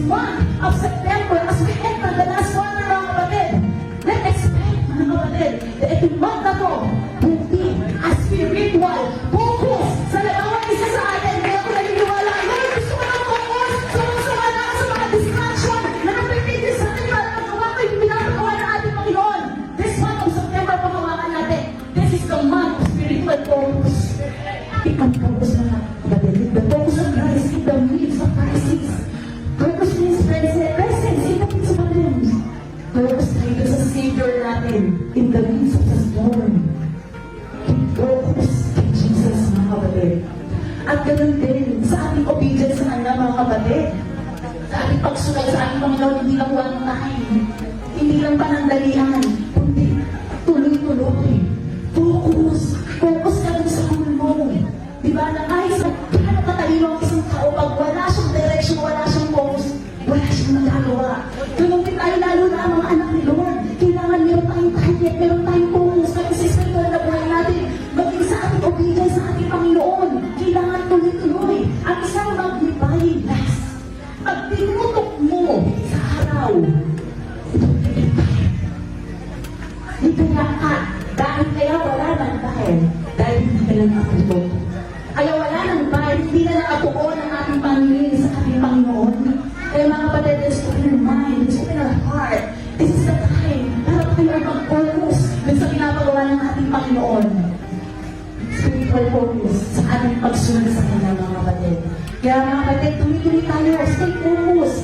month of September, as we enter the last quarter, mga kapatid, let's expect, mga kapatid, na itong month na to will be a spiritual focus sa bawat isa sa atin. Kaya ako naniniwala, Lord, gusto ko ng focus, sumusunga na sa mga distraction na napitigil sa atin para magawa ko yung pinapagawa ng ating Panginoon. This month of September, pagawakan natin. This is the month of spiritual focus. Ang focus na kapatid, the focus of Christ in the midst of crisis. Purpose means presence in the midst of problems. Purpose tayo sa Savior natin in the midst of the storm. Focus kay Jesus, mga kapatid. At ganoon din sa ating obedience sa Kanya, mga kapatid. Sa ating pagsunod sa ating Panginoon, hindi lang one time. Hindi lang panandalian, kundi tuloy-tuloy. Focus. Focus ka dun sa goal mo. Diba? Nangayos na kano katalino ang isang tao pag wala siyang direction, wala siyang focus, wala siyang nagagawa. Ganun din tayo, lalo na ang mga anak ni Lord. Kailangan meron tayong target, meron tayong focus, kasi sa spiritual na buhay natin, maging sa ating obedience sa ating Panginoon. Kailangan tuloy-tuloy. Ang isang magnifying glass. Pag tinutok mo sa araw, ito na ka. Dahil kaya wala ng dahil. Dahil hindi ka lang nakatutok. Kaya wala ng dahil, hindi na nakatuon ang ating Panginoon sa ating Panginoon. Kaya mga kapatid, let's open our mind, let's open our heart. This is the time para tayo ay mag-focus dun sa pinapagawa ng ating Panginoon. Spiritual focus sa ating pagsunod sa Kanya, mga kapatid. Kaya mga kapatid, tuloy-tuloy tayo, stay focused.